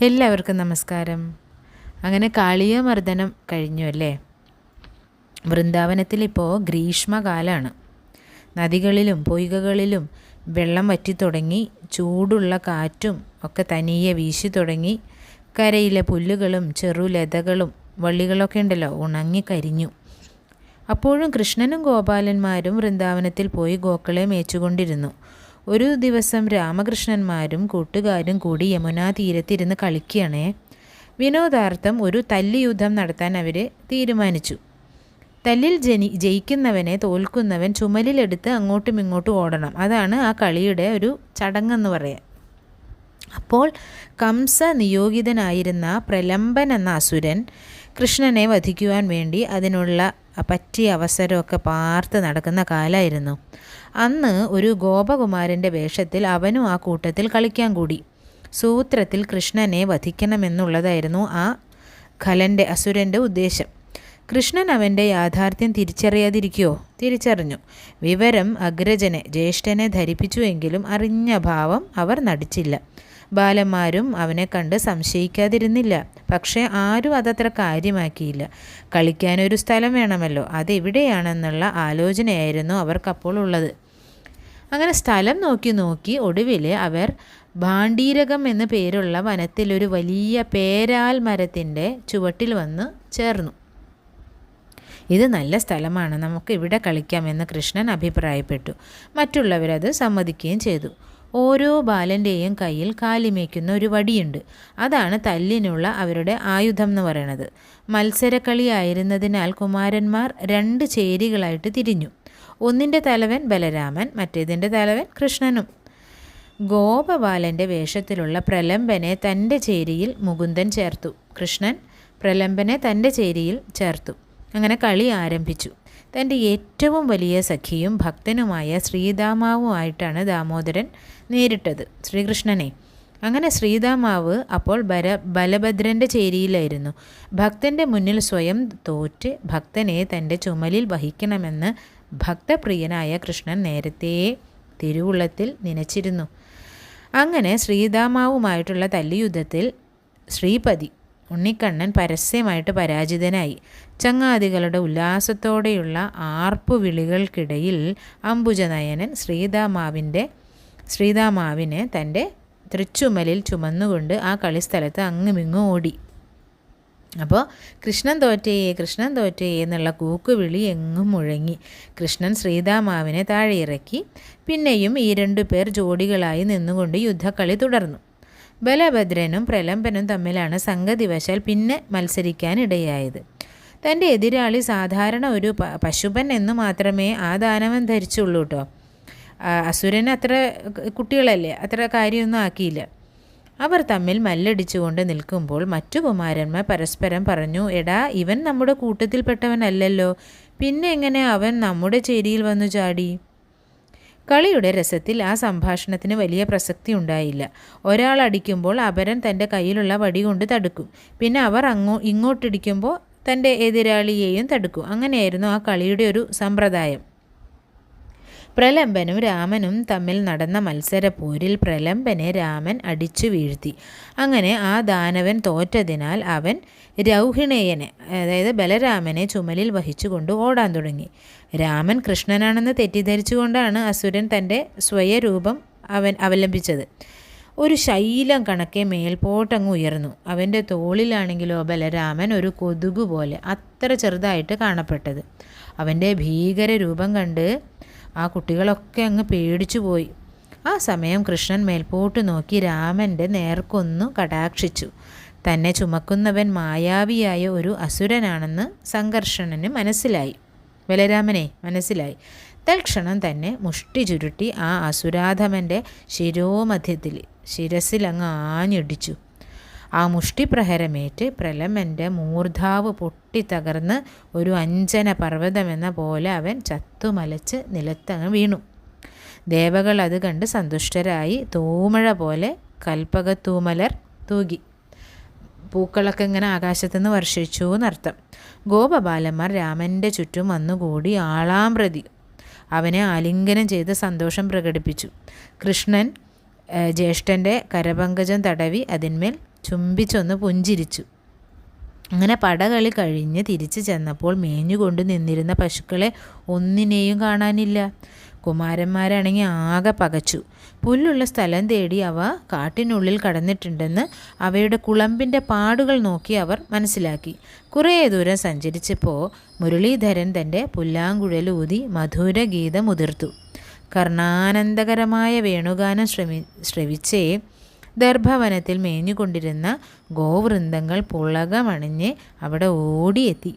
എല്ലാവർക്കും നമസ്കാരം. അങ്ങനെ കാളിയമർദ്ദനം കഴിഞ്ഞു അല്ലേ? വൃന്ദാവനത്തിലിപ്പോൾ ഗ്രീഷ്മകാലമാണ്. നദികളിലും പൊയ്കകളിലും വെള്ളം വറ്റിത്തുടങ്ങി, ചൂടുള്ള കാറ്റും ഒക്കെ തനിയെ വീശി തുടങ്ങി. കരയിലെ പുല്ലുകളും ചെറുലതകളും വള്ളികളൊക്കെ ഉണ്ടല്ലോ ഉണങ്ങിക്കരിഞ്ഞു. അപ്പോഴും കൃഷ്ണനും ഗോപാലന്മാരും വൃന്ദാവനത്തിൽ പോയി ഗോക്കളെ മേച്ചുകൊണ്ടിരുന്നു. ഒരു ദിവസം രാമകൃഷ്ണന്മാരും കൂട്ടുകാരും കൂടി യമുനാ തീരത്തിരുന്ന് കളിക്കുകയാണേ. വിനോദാർത്ഥം ഒരു തല്ലിയുദ്ധം നടത്താൻ അവർ തീരുമാനിച്ചു. തല്ലിൽ ജയിക്കുന്നവനെ തോൽക്കുന്നവൻ ചുമലിലെടുത്ത് അങ്ങോട്ടും ഇങ്ങോട്ടും ഓടണം. അതാണ് ആ കളിയുടെ ഒരു ചടങ്ങെന്ന് പറയാം. അപ്പോൾ കംസ നിയോഗിതനായിരുന്ന പ്രലംബൻ എന്ന അസുരൻ കൃഷ്ണനെ വധിക്കുവാൻ വേണ്ടി അതിനുള്ള പറ്റിയ അവസരമൊക്കെ പാർത്ത് നടക്കുന്ന കാലമായിരുന്നു. അന്ന് ഒരു ഗോപകുമാരൻ്റെ വേഷത്തിൽ അവനും ആ കൂട്ടത്തിൽ കളിക്കാൻ കൂടി. സൂത്രത്തിൽ കൃഷ്ണനെ വധിക്കണമെന്നുള്ളതായിരുന്നു ആ അസുരൻ്റെ ഉദ്ദേശം. കൃഷ്ണൻ അവൻ്റെ യാഥാർത്ഥ്യം തിരിച്ചറിയാതിരിക്കുമോ? തിരിച്ചറിഞ്ഞു. വിവരം അഗ്രജനെ ജ്യേഷ്ഠനെ ധരിപ്പിച്ചുവെങ്കിലും അറിഞ്ഞ ഭാവം അവർ നടിച്ചില്ല. ബാലന്മാരും അവനെ കണ്ട് സംശയിക്കാതിരുന്നില്ല. പക്ഷേ ആരും അതത്ര കാര്യമാക്കിയില്ല. കളിക്കാനൊരു സ്ഥലം വേണമല്ലോ, അതെവിടെയാണെന്നുള്ള ആലോചനയായിരുന്നു അവർക്കപ്പോൾ ഉള്ളത്. അങ്ങനെ സ്ഥലം നോക്കി നോക്കി ഒടുവിൽ അവർ ഭാണ്ഡീരകം എന്നു പേരുള്ള വനത്തിലൊരു വലിയ പേരാൽ മരത്തിൻ്റെ ചുവട്ടിൽ വന്ന് ചേർന്നു. ഇത് നല്ല സ്ഥലമാണ്, നമുക്ക് ഇവിടെ കളിക്കാമെന്ന് കൃഷ്ണൻ അഭിപ്രായപ്പെട്ടു. മറ്റുള്ളവരത് സമ്മതിക്കുകയും ചെയ്തു. ഓരോ ബാലൻ്റെയും കയ്യിൽ കാലിമേക്കുന്ന ഒരു വടിയുണ്ട്. അതാണ് തല്ലിനുള്ള അവരുടെ ആയുധം എന്ന് പറയുന്നത്. മത്സരക്കളിയായിരുന്നതിനാൽ കുമാരന്മാർ 2 ചേരികളായിട്ട് തിരിഞ്ഞു. ഒന്നിൻ്റെ തലവൻ ബലരാമൻ, മറ്റേതിൻ്റെ തലവൻ കൃഷ്ണനും. ഗോപബാലൻ്റെ വേഷത്തിലുള്ള പ്രലംബനെ തൻ്റെ ചേരിയിൽ മുകുന്ദൻ ചേർത്തു. കൃഷ്ണൻ പ്രലംബനെ തൻ്റെ ചേരിയിൽ ചേർത്തു. അങ്ങനെ കളി ആരംഭിച്ചു. തൻ്റെ ഏറ്റവും വലിയ സഖിയും ഭക്തനുമായ ശ്രീദാമാവുമായിട്ടാണ് ദാമോദരൻ നേരിട്ടത് ശ്രീകൃഷ്ണനെ. അങ്ങനെ ശ്രീദാമാവ് അപ്പോൾ ബലഭദ്രൻ്റെ ചേരിയിലായിരുന്നു. ഭക്തൻ്റെ മുന്നിൽ സ്വയം തോറ്റ് ഭക്തനെ തൻ്റെ ചുമലിൽ വഹിക്കണമെന്ന് ഭക്തപ്രിയനായ കൃഷ്ണൻ നേരത്തെ തിരുവുള്ളത്തിൽ നനച്ചിരുന്നു. അങ്ങനെ ശ്രീദാമാവുമായിട്ടുള്ള തല്ലിയുദ്ധത്തിൽ ശ്രീപതി ഉണ്ണിക്കണ്ണൻ പരസ്യമായിട്ട് പരാജിതനായി. ചങ്ങാതികളുടെ ഉല്ലാസത്തോടെയുള്ള ആർപ്പുവിളികൾക്കിടയിൽ അംബുജനയനൻ ശ്രീദാമാവിനെ തൻ്റെ തൃച്ചുമലിൽ ചുമന്നുകൊണ്ട് ആ കളിസ്ഥലത്ത് അങ്ങുമിങ്ങും ഓടി. അപ്പോൾ കൃഷ്ണൻ തോറ്റേ എന്നുള്ള കൂക്കുവിളി എങ്ങും മുഴങ്ങി. കൃഷ്ണൻ ശ്രീദാമാവിനെ താഴെ ഇറക്കി. പിന്നെയും ഈ 2 പേർ ജോഡികളായി നിന്നുകൊണ്ട് യുദ്ധക്കളി തുടർന്നു. ബലഭദ്രനും പ്രലംബനും തമ്മിലാണ് സംഗതിവശാൽ പിന്നെ മത്സരിക്കാനിടയായത്. തൻ്റെ എതിരാളി സാധാരണ ഒരു പശുപൻ എന്ന് മാത്രമേ ആ ദാനവൻ ധരിച്ചുള്ളൂ കേട്ടോ. അസുരൻ അത്ര കുട്ടികളല്ലേ, അത്ര കാര്യമൊന്നും ആക്കിയില്ല. അവർ തമ്മിൽ മല്ലടിച്ചുകൊണ്ട് നിൽക്കുമ്പോൾ മറ്റു കുമാരന്മാർ പരസ്പരം പറഞ്ഞു, എടാ, ഇവൻ നമ്മുടെ കൂട്ടത്തിൽപ്പെട്ടവനല്ലല്ലോ, പിന്നെ എങ്ങനെ അവൻ നമ്മുടെ ചേരിയിൽ വന്നു ചാടി? കളിയുടെ രസത്തിൽ ആ സംഭാഷണത്തിന് വലിയ പ്രസക്തി ഉണ്ടായില്ല. ഒരാൾ അടിക്കുമ്പോൾ അപരൻ തൻ്റെ കയ്യിലുള്ള വടി കൊണ്ട് തടുക്കും. പിന്നെ അവർ ഇങ്ങോട്ടിടിക്കുമ്പോൾ തൻ്റെ എതിരാളിയെയും തടുക്കും. അങ്ങനെയായിരുന്നു ആ കളിയുടെ ഒരു സമ്പ്രദായം. പ്രലംബനും രാമനും തമ്മിൽ നടന്ന മത്സരപ്പോരിൽ പ്രലംബനെ രാമൻ അടിച്ചു വീഴ്ത്തി. അങ്ങനെ ആ ദാനവൻ തോറ്റതിനാൽ അവൻ രൗഹിണേയനെ, അതായത് ബലരാമനെ ചുമലിൽ വഹിച്ചുകൊണ്ട് ഓടാൻ തുടങ്ങി. രാമൻ കൃഷ്ണനാണെന്ന് തെറ്റിദ്ധരിച്ചുകൊണ്ടാണ് അസുരൻ തൻ്റെ സ്വയരൂപം അവലംബിച്ചത്. ഒരു ശൈലം കണക്കെ മേൽപോട്ടങ്ങ് ഉയർന്നു. അവൻ്റെ തോളിലാണെങ്കിലോ ബലരാമൻ ഒരു കൊതുകു പോലെ അത്ര ചെറുതായിട്ട് കാണപ്പെട്ടത്. അവൻ്റെ ഭീകര രൂപം കണ്ട് ആ കുട്ടികളൊക്കെ അങ്ങ് പേടിച്ചു പോയി. ആ സമയം കൃഷ്ണൻ മേൽപോട്ട് നോക്കി രാമൻ്റെ നേർക്കൊന്നു കടാക്ഷിച്ചു. തന്നെ ചുമക്കുന്നവൻ മായാവിയായ ഒരു അസുരനാണെന്ന് സംഘർഷണന് ബലരാമനെ മനസ്സിലായി. തൽക്ഷണം തന്നെ മുഷ്ടി ചുരുട്ടി ആ അസുരാധമൻ്റെ ശിരസിലങ്ങ് ആഞ്ഞിടിച്ചു. ആ മുഷ്ടിപ്രഹരമേറ്റ് പ്രലംബൻ്റെ മൂർധാവ് പൊട്ടിത്തകർന്ന് ഒരു അഞ്ജന പർവ്വതമെന്ന പോലെ അവൻ ചത്തുമലച്ച് നിലത്തങ്ങ് വീണു. ദേവകൾ അത് കണ്ട് സന്തുഷ്ടരായി തൂമഴ പോലെ കൽപ്പകത്തൂമലർ തൂകി. പൂക്കളൊക്കെ ഇങ്ങനെ ആകാശത്തുനിന്ന് വർഷിച്ചു എന്നർത്ഥം. ഗോപബാലന്മാർ രാമൻ്റെ ചുറ്റും വന്നുകൂടി ആളാമ്പ്രതി അവനെ ആലിംഗനം ചെയ്ത് സന്തോഷം പ്രകടിപ്പിച്ചു. കൃഷ്ണൻ ജ്യേഷ്ഠൻ്റെ കരപങ്കജം തടവി അതിന്മേൽ ചുംബിച്ചൊന്ന് പുഞ്ചിരിച്ചു. അങ്ങനെ പടകളി കഴിഞ്ഞ് തിരിച്ചു ചെന്നപ്പോൾ മേഞ്ഞുകൊണ്ട് നിന്നിരുന്ന പശുക്കളെ ഒന്നിനെയും കാണാനില്ല. കുമാരന്മാരാണെങ്കിൽ ആകെ പകച്ചു. പുല്ലുള്ള സ്ഥലം തേടി അവ കാട്ടിനുള്ളിൽ കടന്നിട്ടുണ്ടെന്ന് അവയുടെ കുളമ്പിൻ്റെ പാടുകൾ നോക്കി അവർ മനസ്സിലാക്കി. കുറേ ദൂരം സഞ്ചരിച്ചപ്പോൾ മുരളീധരൻ തൻ്റെ പുല്ലാങ്കുഴലൂതി മധുരഗീതം ഉതിർത്തു. കർണാനന്ദകരമായ വേണുഗാനം ശ്രവിച്ചേ ദർഭവനത്തിൽ മേഞ്ഞുകൊണ്ടിരുന്ന ഗോവൃന്ദങ്ങൾ പുളകമണിഞ്ഞ് അവിടെ ഓടിയെത്തി.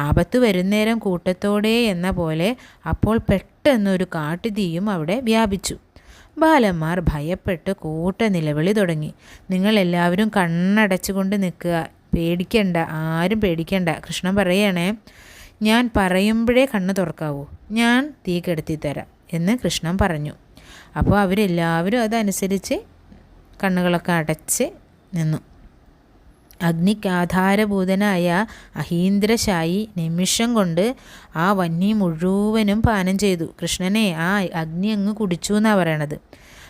ആപത്ത് വരുന്നേരം കൂട്ടത്തോടെ എന്ന പോലെ അപ്പോൾ പെട്ടെന്നൊരു കാട്ടുതീയും അവിടെ വ്യാപിച്ചു. ബാലന്മാർ ഭയപ്പെട്ട് കൂട്ട നിലവിളി തുടങ്ങി. നിങ്ങളെല്ലാവരും കണ്ണടച്ചുകൊണ്ട് നിൽക്കുക, പേടിക്കണ്ട, ആരും പേടിക്കണ്ട. കൃഷ്ണൻ പറയണേ, ഞാൻ പറയുമ്പോഴേ കണ്ണ് തുറക്കാവൂ, ഞാൻ തീ കെടുത്തിത്തരാം എന്ന് കൃഷ്ണൻ പറഞ്ഞു. അപ്പോൾ അവരെല്ലാവരും അതനുസരിച്ച് കണ്ണുകളൊക്കെ അടച്ച് നിന്നു. അഗ്നിക്കാധാരഭൂതനായ അഹീന്ദ്രശായി നിമിഷം കൊണ്ട് ആ വന്നി മുഴുവനും പാനം ചെയ്തു. കൃഷ്ണനെ ആ അഗ്നി അങ്ങ് കുടിച്ചു എന്നാണ് പറയണത്.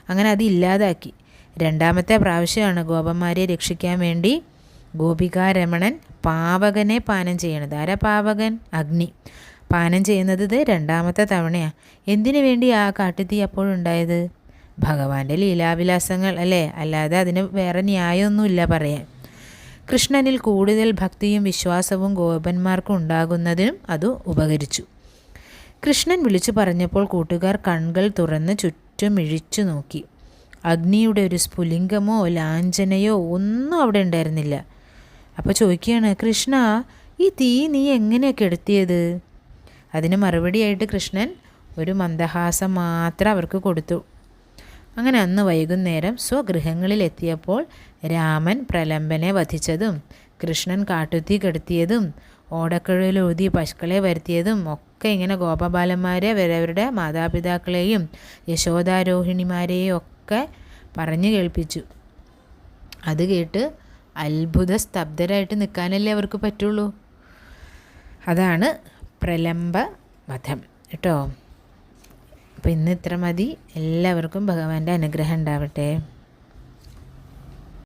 അങ്ങനെ അത് ഇല്ലാതാക്കി. രണ്ടാമത്തെ പ്രാവശ്യമാണ് ഗോപന്മാരെ രക്ഷിക്കാൻ വേണ്ടി ഗോപികാരമണൻ പാവകനെ പാനം ചെയ്യണത്. ആരാ പാവകൻ? അഗ്നി പാനം ചെയ്യുന്നത് ഇത് രണ്ടാമത്തെ തവണയാണ്. എന്തിനു വേണ്ടി ആ കാട്ടുതീ അപ്പോഴുണ്ടായത്? ഭഗവാന്റെ ലീലാവിലാസങ്ങൾ അല്ലേ, അല്ലാതെ അതിന് വേറെ ന്യായമൊന്നുമില്ല പറയാൻ. കൃഷ്ണനിൽ കൂടുതൽ ഭക്തിയും വിശ്വാസവും ഗോപന്മാർക്കും ഉണ്ടാകുന്നതിനും അത് ഉപകരിച്ചു. കൃഷ്ണൻ വിളിച്ചു പറഞ്ഞപ്പോൾ കൂട്ടുകാർ കൺകൾ തുറന്ന് ചുറ്റും ഇഴിച്ചു നോക്കി. അഗ്നിയുടെ ഒരു സ്ഫുലിംഗമോ ലാഞ്ചനയോ ഒന്നും അവിടെ ഉണ്ടായിരുന്നില്ല. അപ്പോൾ ചോദിക്കുകയാണ്, കൃഷ്ണ, ഈ തീ നീ എങ്ങനെയാണ് കെടുത്തിയത്? അതിന് മറുപടിയായിട്ട് കൃഷ്ണൻ ഒരു മന്ദഹാസം മാത്രം അവർക്ക് കൊടുത്തു. അങ്ങനെ അന്ന് വൈകുന്നേരം സ്വഗൃഹങ്ങളിലെത്തിയപ്പോൾ രാമൻ പ്രലംബനെ വധിച്ചതും കൃഷ്ണൻ കാട്ടുതീ കെടുത്തിയതും ഓടക്കുഴലൂതി പശുക്കളെ വരുത്തിയതും ഒക്കെ ഇങ്ങനെ ഗോപബാലന്മാരെ അവരവരുടെ മാതാപിതാക്കളെയും യശോദാരോഹിണിമാരെയും ഒക്കെ പറഞ്ഞു കേൾപ്പിച്ചു. അത് കേട്ട് അത്ഭുത സ്തബ്ധരായിട്ട് നിൽക്കാനല്ലേ അവർക്ക് പറ്റുള്ളൂ. അതാണ് പ്രലംബ വധം കേട്ടോ. അപ്പോൾ ഇന്ന് ഇത്ര മതി. എല്ലാവർക്കും ഭഗവാന്റെ അനുഗ്രഹം ഉണ്ടാവട്ടെ.